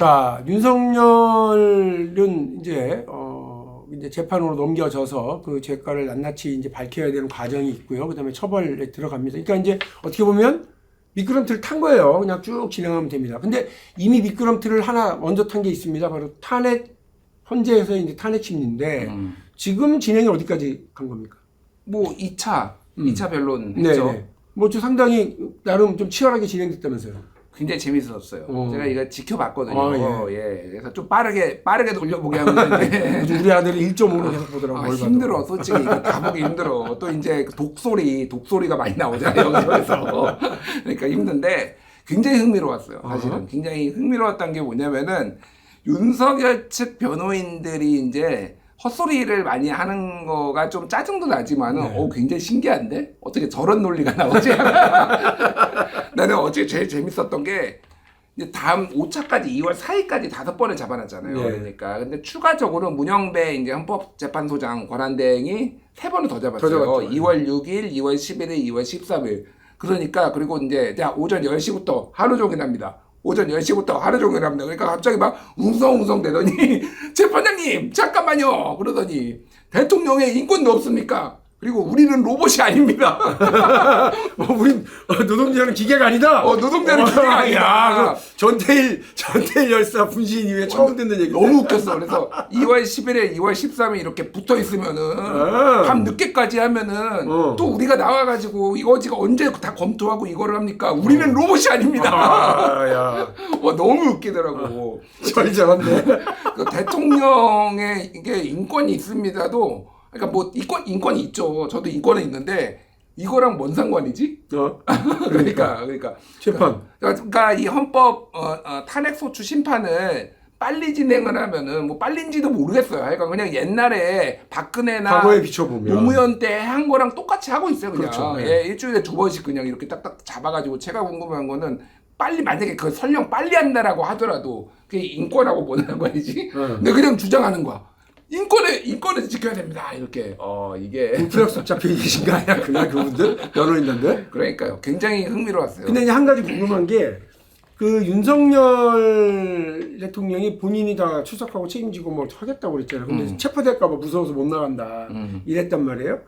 자, 윤석열은 이제 재판으로 넘겨져서 그 죄가를 낱낱이 이제 밝혀야 되는 과정이 있고요. 그다음에 처벌에 들어갑니다. 그러니까 이제 어떻게 보면 미끄럼틀을 탄 거예요. 그냥 쭉 진행하면 됩니다. 근데 이미 미끄럼틀을 하나 먼저 탄 게 있습니다. 바로 탄핵, 헌재에서 이제 탄핵 심리인데 지금 진행이 어디까지 간 겁니까? 뭐 2차 변론 네, 했죠. 네. 뭐 좀 상당히 나름 좀 치열하게 진행됐다면서요. 굉장히 재밌었어요. 제가 이거 지켜봤거든요. 아, 예. 그래서 좀 빠르게 돌려보게 하면 되는데 우리 아들이 1.5로 계속 보더라고. 아, 뭘 힘들어. 봐도. 솔직히 이거 다 보기 힘들어. 또 이제 독소리가 많이 나오잖아요. 그래서 그러니까 힘든데 굉장히 흥미로웠어요. 사실은 굉장히 흥미로웠던 게 뭐냐면은 윤석열 측 변호인들이 이제 헛소리를 많이 하는 거가 좀 짜증도 나지만은 굉장히 신기한데 어떻게 저런 논리가 나오지? 나는 어제 제일 재밌었던 게 이제 다음 5차까지 2월 4일까지 5번을 잡아놨잖아요. 네. 그러니까 근데 추가적으로 문영배 이제 헌법재판소장 권한대행이 3번을 더 잡았어요. 더 잡았죠. 2월 6일, 2월 11일, 2월 13일. 그러니까 그리고 이제 오전 10시부터 하루 종일 합니다. 오전 10시부터 하루 종일 합니다. 그러니까 갑자기 막 웅성웅성 되더니 재판장님 잠깐만요 그러더니 대통령의 인권도 없습니까? 그리고 우리는 로봇이 아닙니다. 우린 노동자는 기계가 아니다. 노동자는 기계가 아니다. 전태일 열사 분신 이후에 처음 듣는 얘기. 너무 웃겼어. 그래서 2월 11일, 2월 13일 이렇게 붙어 있으면은 밤 늦게까지 하면은 또 우리가 나와가지고 이거 지금 언제 다 검토하고 이거를 합니까? 우리는 로봇이 아닙니다. 야, 너무 웃기더라고. 절절한데. 그 대통령의 이게 인권이 있습니다도 그러니까 뭐 인권이 있죠. 저도 인권은 있는데 이거랑 뭔 상관이지? 그러니까 재판. 그러니까 이 헌법 탄핵 소추 심판을 빨리 진행을 하면은 뭐 빨리인지도 모르겠어요. 그러니까 그냥 옛날에 박근혜나 과거에 비춰보면 노무현 때 한 거랑 똑같이 하고 있어요. 그냥 그렇죠. 예, 일주일에 2번씩 그냥 이렇게 딱딱 잡아가지고 제가 궁금한 거는 빨리 만약에 그 설령 빨리 한다라고 하더라도 그게 인권하고 뭔 상관이지? 근데 그냥 주장하는 거야. 인권을 지켜야 됩니다. 이렇게 이게 불필요성 잡혀 계신 거 아니야? 그날 그분들 변호인단들. 그러니까요. 굉장히 흥미로웠어요. 근데 이제 한 가지 궁금한 게 그 윤석열 대통령이 본인이 다 출석하고 책임지고 뭐 하겠다고 그랬잖아요. 근데 체포될까봐 무서워서 못 나간다 이랬단 말이에요.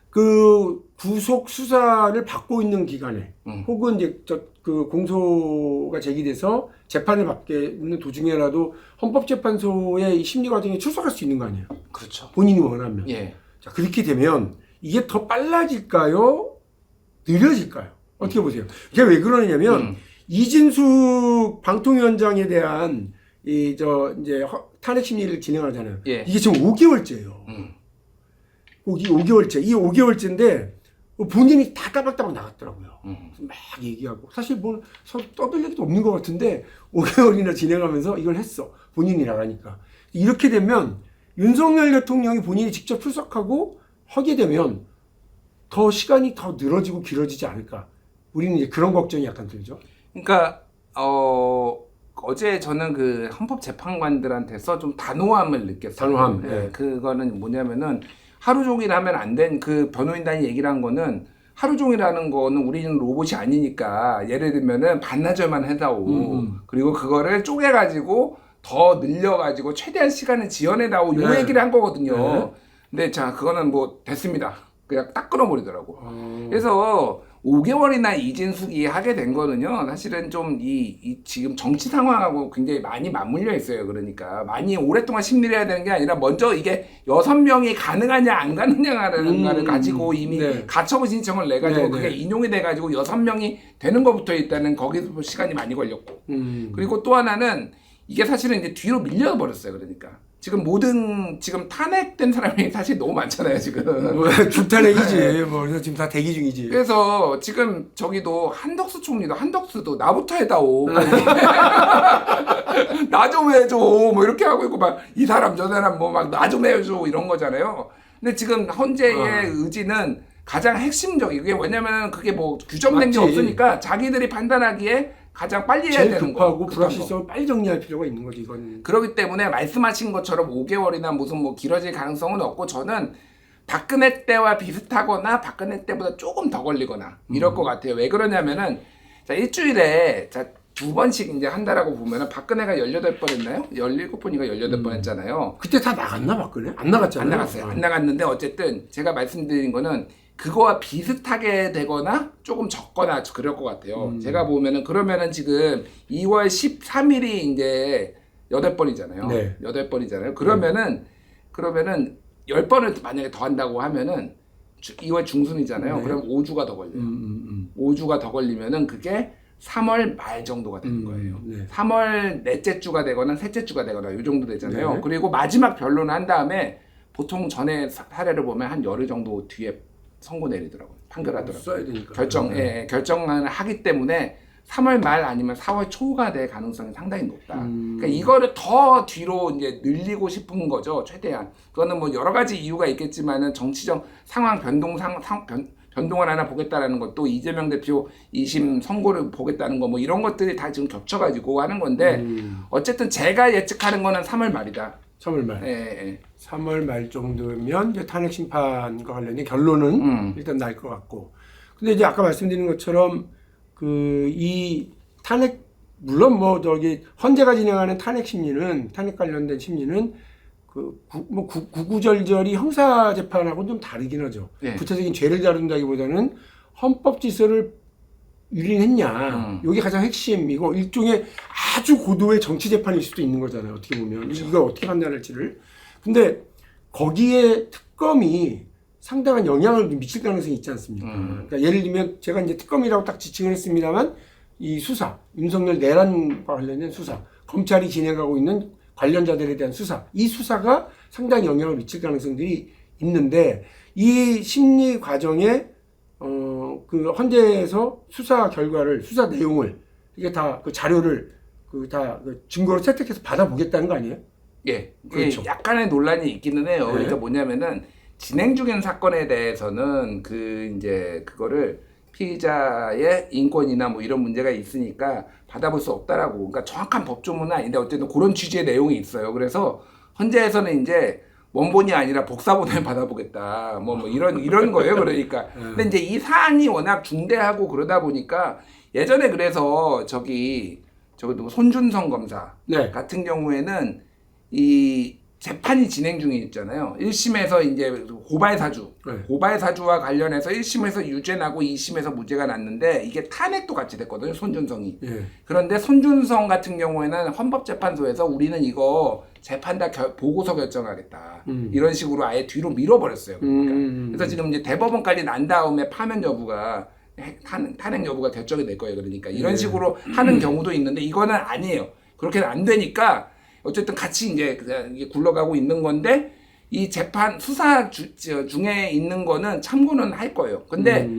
그 구속 수사를 받고 있는 기간에 혹은 이제 그 공소가 제기돼서 재판을 받게 있는 도중에라도 헌법재판소의 심리 과정에 출석할 수 있는 거 아니에요? 그렇죠. 본인이 원하면. 예. 자, 그렇게 되면 이게 더 빨라질까요? 느려질까요? 어떻게 보세요? 이게 왜 그러냐면 이진숙 방통위원장에 대한 이제 탄핵 심리를 진행하잖아요. 예. 이게 지금 5개월째예요. 이게 5개월째. 이 5개월째인데 본인이 다 따박따박 나갔더라고요. 막 얘기하고 사실 뭐 서로 떠들 얘기도 없는 것 같은데 5개월이나 진행하면서 이걸 했어. 본인이 나가니까. 이렇게 되면 윤석열 대통령이 본인이 직접 출석하고 하게 되면 더 시간이 더 늘어지고 길어지지 않을까. 우리는 이제 그런 걱정이 약간 들죠. 그러니까 어제 저는 그 헌법재판관들한테서 좀 단호함을 느꼈어요. 단호함. 네. 네. 그거는 뭐냐면은 하루 종일 하면 안 된 그 변호인단이 얘기를 한 거는 하루 종일 하는 거는 우리는 로봇이 아니니까 예를 들면은 반나절만 해다오. 그리고 그거를 쪼개가지고 더 늘려가지고 최대한 시간을 지연해다오. 요 네. 얘기를 한 거거든요. 네. 근데 자, 그거는 뭐 됐습니다. 그냥 딱 끊어버리더라고. 그래서 5개월이나 이진숙이 하게 된 거는요, 사실은 좀 지금 정치 상황하고 굉장히 많이 맞물려 있어요. 그러니까 많이 오랫동안 심리를 해야 되는 게 아니라 먼저 이게 6명이 가능하냐 안 가느냐라는 거를 가지고 이미 가처분 신청을 내가지고 그게 인용이 돼가지고 6명이 되는 것부터 일단은 거기서 시간이 많이 걸렸고. 그리고 또 하나는 이게 사실은 이제 뒤로 밀려버렸어요. 그러니까. 지금 탄핵된 사람이 사실 너무 많잖아요, 지금. 줄탄핵이지. 뭐, 그래서 지금 다 대기 중이지. 그래서 지금 저기도 한덕수도 나부터 해다오. 나 좀 해줘. 뭐 이렇게 하고 있고 막 이 사람 저 사람 뭐 막 나 좀 해줘 이런 거잖아요. 근데 지금 헌재의 의지는 가장 핵심적이고 이게 왜냐면은 그게 뭐 규정된 게 없으니까 자기들이 판단하기에 가장 빨리 해야 되는 거. 급하고 불확실성을 빨리 정리할 필요가 있는 거지, 이건. 그렇기 때문에 말씀하신 것처럼 5개월이나 무슨 뭐 길어질 가능성은 없고 저는 박근혜 때와 비슷하거나 박근혜 때보다 조금 더 걸리거나 이럴 것 같아요. 왜 그러냐면은 자, 일주일에 두 번씩 이제 한다라고 보면은 박근혜가 18번 했나요? 17번인가 18번 했잖아요. 그때 다 나갔나 박근혜? 안 나갔잖아요. 안 나갔어요. 안 나갔는데 어쨌든 제가 말씀드린 거는 그거와 비슷하게 되거나 조금 적거나 그럴 것 같아요. 제가 보면은 그러면은 지금 2월 13일이 이제 8번이잖아요. 네. 8번이잖아요. 그러면은 10번을 만약에 더 한다고 하면은 2월 중순이잖아요. 네. 그럼 5주가 더 걸려요. 5주가 더 걸리면은 그게 3월 말 정도가 되는 거예요. 네. 3월 넷째 주가 되거나 셋째 주가 되거나 이 정도 되잖아요. 네. 그리고 마지막 변론을 한 다음에 보통 전에 사례를 보면 한 열흘 정도 뒤에 선고 내리더라고요. 판결하더라고요. 써야 되니까. 결정을 하기 때문에 3월 말 아니면 4월 초가 될 가능성이 상당히 높다. 그러니까 이거를 더 뒤로 이제 늘리고 싶은 거죠, 최대한. 그거는 뭐 여러 가지 이유가 있겠지만은 정치적 상황 변동을 하나 보겠다라는 것도 이재명 대표 2심 선고를 보겠다는 거 뭐 이런 것들이 다 지금 겹쳐가지고 하는 건데 어쨌든 제가 예측하는 거는 3월 말이다. 3월 말. 예. 3월 말 정도면 이제 탄핵 심판과 관련된 결론은 일단 날 것 같고. 근데 이제 아까 말씀드린 것처럼 이 탄핵 물론 뭐 저기 헌재가 진행하는 탄핵 심리는 탄핵 관련된 심리는 구구절절히 형사 재판하고는 좀 다르긴 하죠. 네. 구체적인 죄를 다룬다기보다는 헌법 질서를 유린했냐. 이게 가장 핵심이고 일종의 아주 고도의 정치 재판일 수도 있는 거잖아요. 어떻게 보면 그렇죠. 이걸 어떻게 판단할지를. 근데 거기에 특검이 상당한 영향을 미칠 가능성이 있지 않습니까? 그러니까 예를 들면 제가 이제 특검이라고 딱 지칭을 했습니다만 이 수사, 윤석열 내란과 관련된 수사, 검찰이 진행하고 있는 관련자들에 대한 수사, 이 수사가 상당히 영향을 미칠 가능성들이 있는데 이 심리 과정에 그 헌재에서 수사 결과를 수사 내용을 이게 다 그 자료를 그 증거로 채택해서 받아보겠다는 거 아니에요? 예, 그렇죠. 약간의 논란이 있기는 해요. 네. 그러니까 뭐냐면은 진행 중인 사건에 대해서는 이제 그거를 피의자의 인권이나 뭐 이런 문제가 있으니까 받아볼 수 없다라고. 그러니까 정확한 법조문은 아닌데 어쨌든 그런 취지의 내용이 있어요. 그래서 헌재에서는 이제 원본이 아니라 복사본을 받아보겠다. 뭐 이런 거예요. 그러니까. 근데 이제 이 사안이 워낙 중대하고 그러다 보니까 예전에 그래서 저기 누구 손준성 검사 네. 같은 경우에는 이 재판이 진행 중에 있잖아요. 1심에서 이제 고발 사주와 관련해서 1심에서 유죄 나고 2심에서 무죄가 났는데 이게 탄핵도 같이 됐거든요. 손준성이. 예. 그런데 손준성 같은 경우에는 헌법재판소에서 우리는 이거 재판 다 보고서 결정하겠다. 이런 식으로 아예 뒤로 밀어버렸어요. 그러니까. 그래서 지금 이제 대법원까지 난 다음에 파면 여부가 탄핵 여부가 결정이 될 거예요. 그러니까 이런 식으로 하는 경우도 있는데 이거는 아니에요. 그렇게는 안 되니까 어쨌든 같이 이제 굴러가고 있는 건데 이 재판 수사 중에 있는 거는 참고는 할 거예요. 근데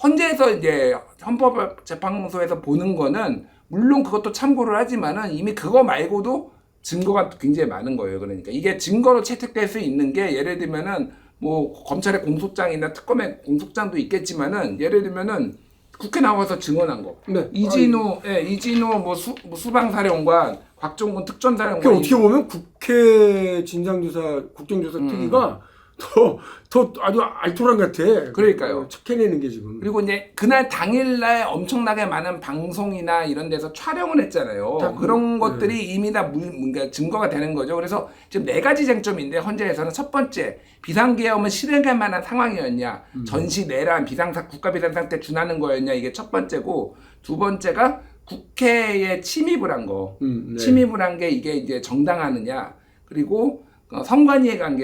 헌재에서 이제 헌법재판소에서 보는 거는 물론 그것도 참고를 하지만은 이미 그거 말고도 증거가 굉장히 많은 거예요. 그러니까 이게 증거로 채택될 수 있는 게 예를 들면은 뭐 검찰의 공소장이나 특검의 공소장도 있겠지만은 예를 들면은 국회 나와서 증언한 거. 네. 이진우 뭐 수방사령관, 곽종근 특전사령관. 그 어떻게 보면 국회 진상조사, 국정조사 특위가 더 아주 알토란 같아. 그러니까요. 척해내는 게 지금. 그리고 이제 그날 당일날 엄청나게 많은 방송이나 이런 데서 촬영을 했잖아요. 그런 것들이 이미 다 뭔가 증거가 되는 거죠. 그래서 지금 4가지 쟁점인데 헌재에서는 첫 번째 비상계엄은 실행할 만한 상황이었냐, 전시 내란 국가 비상상태 준하는 거였냐, 이게 첫 번째고, 두 번째가 국회에 침입을 한 거, 네. 침입을 한 게 이게 이제 정당하느냐, 그리고 선관위에 한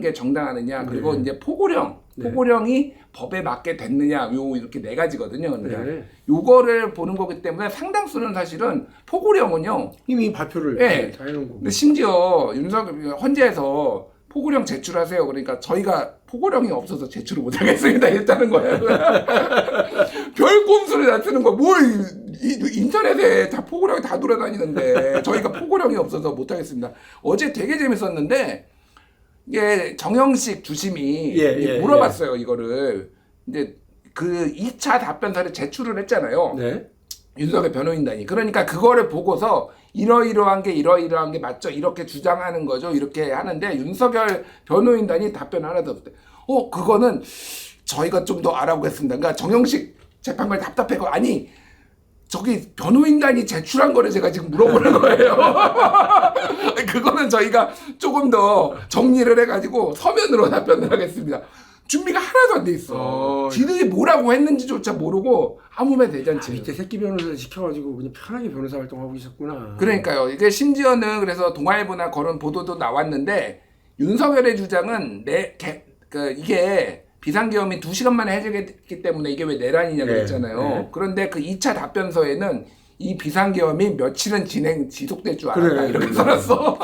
게 정당하느냐, 그리고 네. 이제 포고령이 법에 맞게 됐느냐, 이렇게 4가지거든요. 그러니까 네. 요거를 보는 거기 때문에 상당수는 사실은 포고령은요. 이미 발표를 네. 다 해놓은 거고. 근데 심지어 헌재에서 포고령 제출하세요. 그러니까 저희가 포고령이 없어서 제출을 못 하겠습니다. 했다는 거예요. 별 꼼수를 다 쓰는 거. 인터넷에 다 포고령이 다 돌아다니는데 저희가 포고령이 없어서 못 하겠습니다. 어제 되게 재밌었는데 이게 정영식 주심이 물어봤어요. 이거를. 이제 그 2차 답변서를 제출을 했잖아요. 네. 윤석열 변호인단이. 그러니까 그거를 보고서 이러이러한 게 맞죠? 이렇게 주장하는 거죠? 이렇게 하는데 윤석열 변호인단이 답변 하나도 없대. 그거는 저희가 좀 더 알아보겠습니다. 그러니까 정영식 재판관이 답답해고 아니 저기 변호인단이 제출한 거를 제가 지금 물어보는 거예요. 그거는 저희가 조금 더 정리를 해가지고 서면으로 답변을 하겠습니다. 준비가 하나도 안 돼 있어. 지들이 뭐라고 했는지조차 모르고 아무 말 대잔치. 밑에 새끼 변호사를 시켜가지고 그냥 편하게 변호사 활동하고 있었구나. 그러니까요. 이게 심지어는 그래서 동아일보나 그런 보도도 나왔는데 윤석열의 주장은 이게 비상계엄이 2시간 만에 해제됐기 때문에 이게 왜 내란이냐 그랬잖아요. 네. 그런데 그 2차 답변서에는 이 비상계엄이 며칠은 지속될 줄 알았다. 이렇게 써놨어.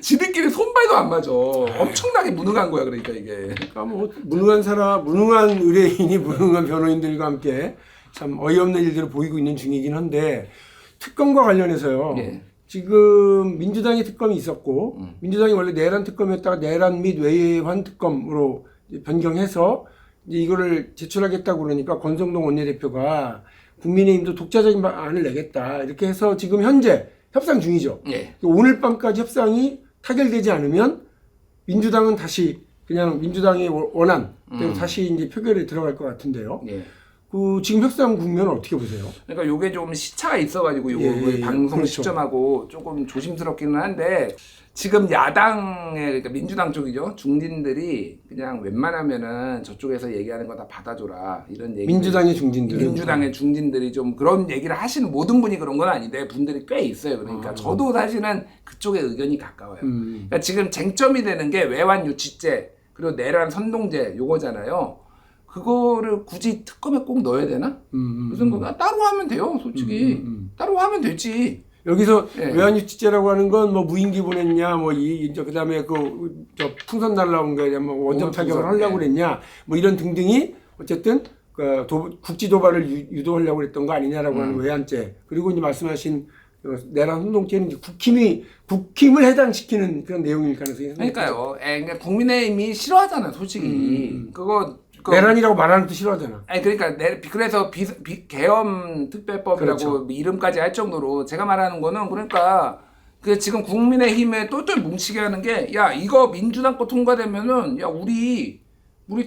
지들끼리 손발도 안 맞아. 엄청나게 무능한 거야. 그러니까 이게. 그러니까 뭐 무능한 사람, 무능한 의뢰인이 무능한 변호인들과 함께 참 어이없는 일들을 보이고 있는 중이긴 한데 특검과 관련해서요. 예. 지금 민주당의 특검이 있었고 민주당이 원래 내란 특검이었다가 내란 및 외환 특검으로 변경해서 이제 이거를 제출하겠다고 그러니까 권성동 원내대표가 국민의힘도 독자적인 안을 내겠다 이렇게 해서 지금 현재 협상 중이죠. 예. 오늘 밤까지 협상이 타결되지 않으면 민주당은 다시 그냥 민주당의 원안 대로 다시 이제 표결에 들어갈 것 같은데요. 예. 그 지금 협상 국면을 어떻게 보세요? 그러니까 요게 좀 시차가 있어가지고 요거 방송 그렇죠. 시점하고 조금 조심스럽기는 한데 지금 야당의 그러니까 민주당 쪽이죠 중진들이 그냥 웬만하면은 저쪽에서 얘기하는 거 다 받아줘라 이런 얘기. 민주당의 중진들. 민주당의 중진들이 좀 그런 얘기를 하시는 모든 분이 그런 건 아닌데 분들이 꽤 있어요. 그러니까 저도 사실은 그쪽의 의견이 가까워요. 그러니까 지금 쟁점이 되는 게 외환 유치죄 그리고 내란 선동죄 요거잖아요. 그거를 굳이 특검에 꼭 넣어야 되나? 무슨 거 따로 하면 돼요, 솔직히. 따로 하면 되지. 여기서 예. 외환유치죄라고 하는 건 뭐 무인기 보냈냐, 뭐 그다음에 저 풍선 날라온 거냐, 뭐 원전 타격을 하려고 그랬냐, 뭐 이런 등등이 어쨌든 그 국지 도발을 유도하려고 그랬던 거 아니냐라고 하는 외환죄. 그리고 이제 말씀하신 내란 선동죄는 이제 국힘을 해당시키는 그런 내용일 가능성이 그러니까요. 그러니까 국민의힘이 싫어하잖아, 솔직히. 내란이라고 말하는 것도 싫어하잖아. 아니 그러니까 그래서 계엄 특별법이라고 그렇죠. 이름까지 할 정도로 제가 말하는 거는 그러니까 그 지금 국민의힘에 똘똘 뭉치게 하는 게 야 이거 민주당 거 통과되면은 야 우리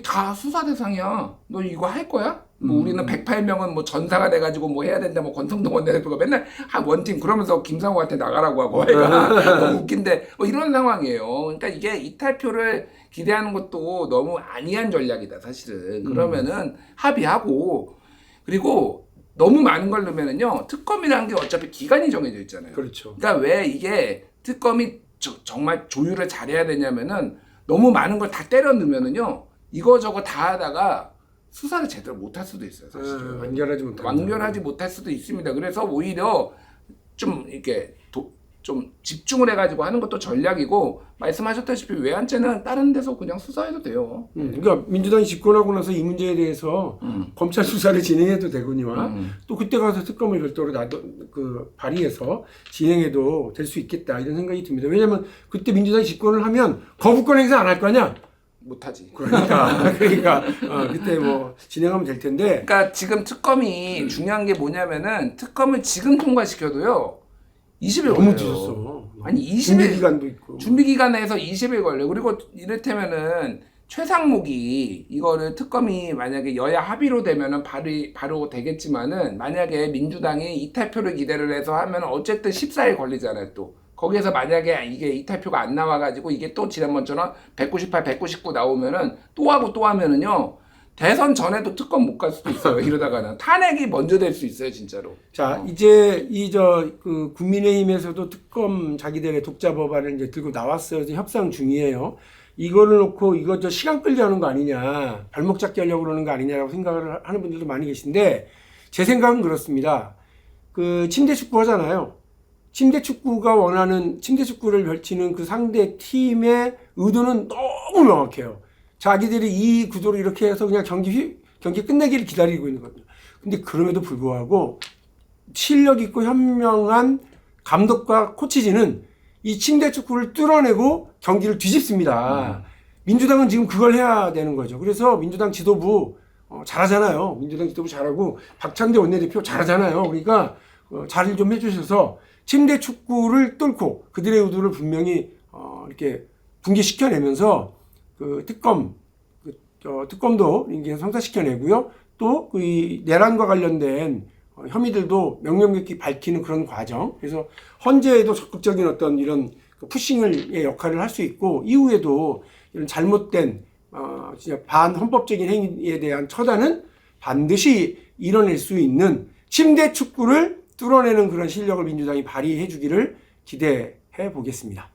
다 수사 대상이야. 너 이거 할 거야? 뭐 우리는 108명은 뭐 전사가 돼가지고 뭐 해야 된다. 뭐 권성동 원내대표가 맨날 한 원팀 그러면서 김상호한테 나가라고 하고 얘가 너무 웃긴데 뭐 이런 상황이에요. 그러니까 이게 이탈표를 기대하는 것도 너무 안이한 전략이다 사실은. 그러면은 합의하고 그리고 너무 많은 걸 넣으면은요 특검이라는 게 어차피 기간이 정해져 있잖아요. 그렇죠. 그러니까 왜 이게 특검이 정말 조율을 잘해야 되냐면은 너무 많은 걸 다 때려 넣으면은요 이거저거 다 하다가 수사를 제대로 못할 수도 있어요 사실은. 완결하지 못할 수도 있습니다. 그래서 오히려 좀 이렇게 좀 집중을 해가지고 하는 것도 전략이고 말씀하셨다시피 외환죄는 다른 데서 그냥 수사해도 돼요. 그러니까 민주당이 집권하고 나서 이 문제에 대해서 검찰 수사를 진행해도 되거니와 또 그때 가서 특검을 별도로 발의해서 진행해도 될 수 있겠다 이런 생각이 듭니다. 왜냐하면 그때 민주당이 집권을 하면 거부권 행사 안 할 거 아니야? 못하지. 그러니까 그때 뭐 진행하면 될 텐데. 그러니까 지금 특검이 중요한 게 뭐냐면은 특검을 지금 통과시켜도요. 20일 너무 걸려요. 늦었어. 아니 20일 준비 기간도 있고. 준비 기간에서 20일 걸려. 그리고 이를테면은 최상목이 이거를 특검이 만약에 여야 합의로 되면은 바로 되겠지만은 만약에 민주당이 이탈표를 기대를 해서 하면 어쨌든 14일 걸리잖아요 또. 거기에서 만약에 이게 이탈표가 안 나와가지고 이게 또 지난번처럼 198, 199 나오면은 또 하고 또 하면은요. 대선 전에도 특검 못 갈 수도 있어요. 이러다가는 탄핵이 먼저 될 수 있어요, 진짜로. 자, 이제 국민의힘에서도 특검 자기들의 독자 법안을 이제 들고 나왔어요. 이제 협상 중이에요. 이거를 놓고 이거 시간 끌게 하는 거 아니냐, 발목 잡기 하려고 그러는 거 아니냐라고 생각을 하는 분들도 많이 계신데 제 생각은 그렇습니다. 침대 축구 하잖아요. 침대 축구가 원하는 침대 축구를 펼치는 그 상대 팀의 의도는 너무 명확해요. 자기들이 이 구도를 이렇게 해서 그냥 경기 끝내기를 기다리고 있는 거거든요. 근데 그럼에도 불구하고 실력 있고 현명한 감독과 코치진은 이 침대 축구를 뚫어내고 경기를 뒤집습니다. 민주당은 지금 그걸 해야 되는 거죠. 그래서 민주당 지도부 잘하잖아요. 민주당 지도부 잘하고 박찬대 원내대표 잘하잖아요. 그러니까 잘 좀 해주셔서 침대 축구를 뚫고 그들의 의도를 분명히 이렇게 분개시켜내면서 특검도 이게 성사시켜내고요. 또 이 내란과 관련된 혐의들도 명명백히 밝히는 그런 과정. 그래서 헌재에도 적극적인 어떤 이런 푸싱의 역할을 할 수 있고, 이후에도 이런 잘못된 진짜 반헌법적인 행위에 대한 처단은 반드시 이뤄낼 수 있는 침대 축구를 뚫어내는 그런 실력을 민주당이 발휘해 주기를 기대해 보겠습니다.